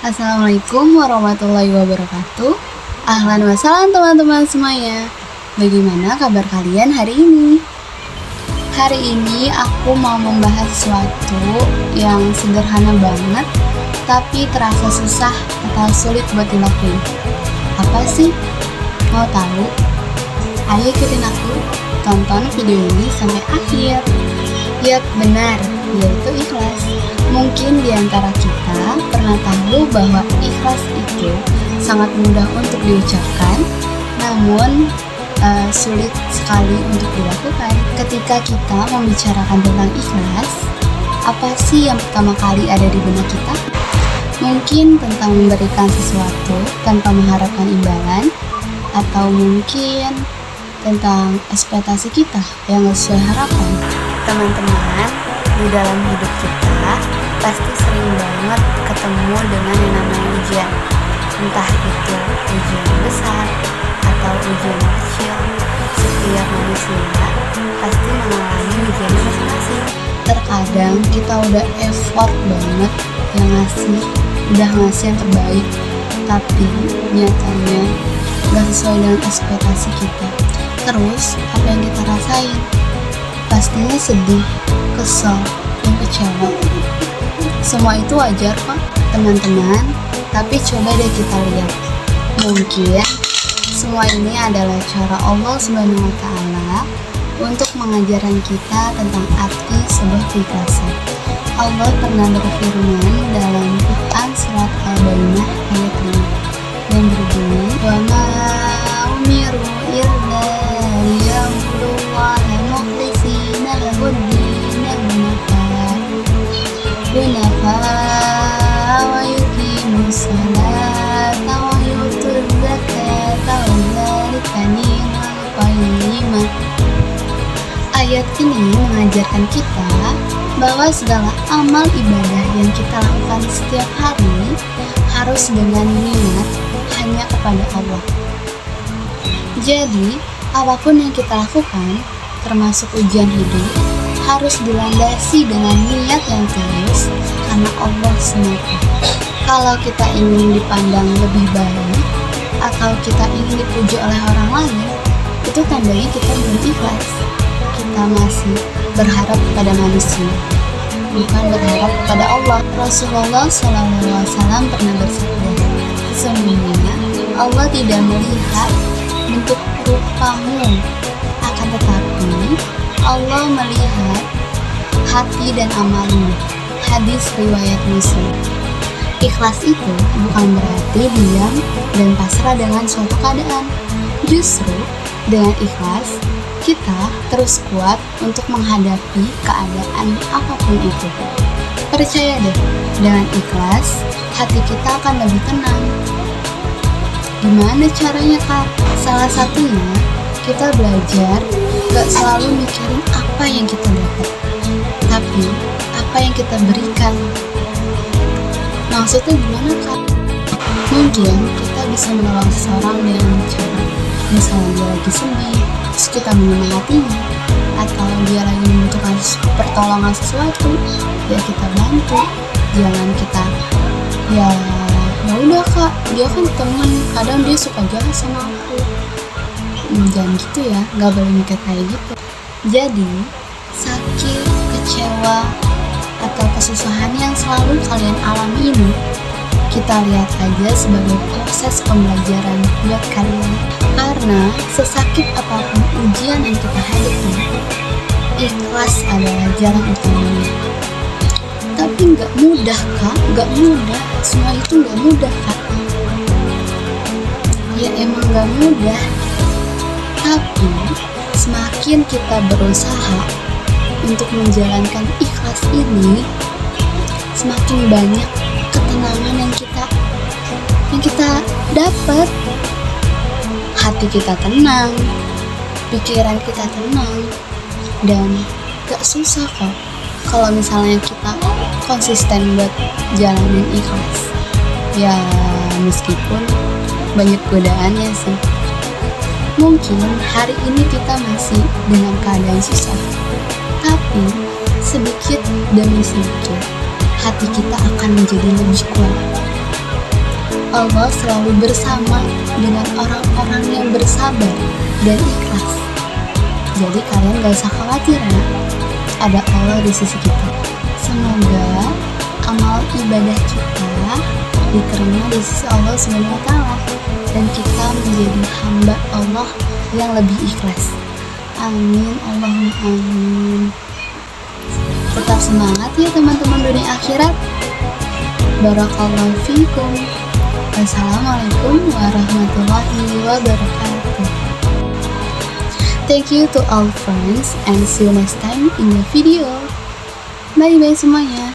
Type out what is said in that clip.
Assalamualaikum warahmatullahi wabarakatuh. Ahlan wa sahlan teman-teman semuanya. Bagaimana kabar kalian hari ini? Hari ini aku mau membahas sesuatu yang sederhana banget tapi terasa susah atau sulit buat dilakuin. Apa sih? Mau tahu? Ayo ikutin aku, tonton video ini sampai akhir. Yap, benar, yaitu ikhlas. Mungkin di antara kita pernah tahu bahwa ikhlas itu sangat mudah untuk diucapkan, namun sulit sekali untuk dilakukan. Ketika kita membicarakan tentang ikhlas, apa sih yang pertama kali ada di benak kita? Mungkin tentang memberikan sesuatu tanpa mengharapkan imbalan, atau mungkin tentang ekspektasi kita yang sesuai harapan. Teman-teman, di dalam hidup kita pasti sering banget ketemu dengan yang namanya ujian. Entah itu ujian besar atau ujian kecil. Setiap manusia pasti mengalami ujian masing-masing. Terkadang kita udah effort banget udah ngasih yang terbaik, tapi nyatanya gak sesuai dengan ekspektasi kita. Terus apa yang kita rasain? Pastinya sedih, kesal, dan kecewa. Semua itu wajar kok teman-teman, tapi coba deh kita lihat. Mungkin semua ini adalah cara Allah SWT untuk mengajarkan kita tentang arti sebuah keikhlasan. Allah pernah berfirman dalam Quran surat Al-Baqarah ayat 5 dan berbunyi, "Wa ma umiru illa liya'budullaha mukhlisina lahud-din hunafa wa yuqimus salata wa yutuz zakata wa dzalika dinul qayyim." Ayat ini mengajarkan kita bahwa segala amal ibadah yang kita lakukan setiap hari harus dengan niat hanya kepada Allah. Jadi, apapun yang kita lakukan, termasuk ujian hidup, harus dilandasi dengan niat yang tulus karena Allah semata. Kalau kita ingin dipandang lebih baik atau kita ingin dipuji oleh orang lain, itu tandanya kita belum ikhlas. Kita masih berharap kepada manusia, bukan berharap kepada Allah. Rasulullah SAW pernah bersabda, "Sesungguhnya Allah tidak melihat bentuk rupamu, akan tetapi Allah melihat hati dan amalmu." Hadis riwayat Muslim. Ikhlas itu bukan berarti diam dan pasrah dengan suatu keadaan. Justru dengan ikhlas kita terus kuat untuk menghadapi keadaan apapun itu. Percaya deh, dengan ikhlas hati kita akan lebih tenang. Gimana caranya Kak? Salah satunya kita belajar gak selalu mikirin apa yang kita dapat, tapi apa yang kita berikan. Maksudnya gimana Kak? Mungkin kita bisa menolong seseorang dengan cara, misalnya dia lagi sedih, terus kita menyemangatinya, atau dia lagi membutuhkan pertolongan sesuatu, ya kita bantu. Jangan kita ya udah Kak, dia kan temen, kadang dia suka jahat sama aku. Jangan gitu ya, nggak boleh mikir kayak gitu. Jadi sakit, kecewa, atau kesusahan yang selalu kalian alami ini, kita lihat aja sebagai proses pembelajaran buat kalian. Karena sesakit apapun ujian yang kita hadapi, ikhlas adalah jalan utamanya. Tapi gak mudah Kak, gak mudah. Semua itu gak mudah Kak. Ya emang gak mudah. Tapi semakin kita berusaha untuk menjalankan ikhlas ini, semakin banyak ketenangan yang kita dapat. Hati kita tenang, pikiran kita tenang, dan gak susah kok kalau misalnya kita konsisten buat jalanin ikhlas. Ya meskipun banyak godaannya sih. Mungkin hari ini kita masih dengan keadaan susah, tapi sedikit demi sedikit hati kita akan menjadi lebih kuat. Allah selalu bersama dengan orang-orang yang bersabar dan ikhlas. Jadi kalian gak usah khawatir ya, ada Allah di sisi kita. Semoga amal ibadah kita diterima di sisi Allah SWT dan kita menjadi hamba Allah yang lebih ikhlas. Amin, Allahumma amin. Tetap semangat ya teman-teman dunia akhirat. Barakallahu fikum. Wassalamualaikum warahmatullahi wabarakatuh. Thank you to all friends and see you next time in the video. Bye bye semuanya.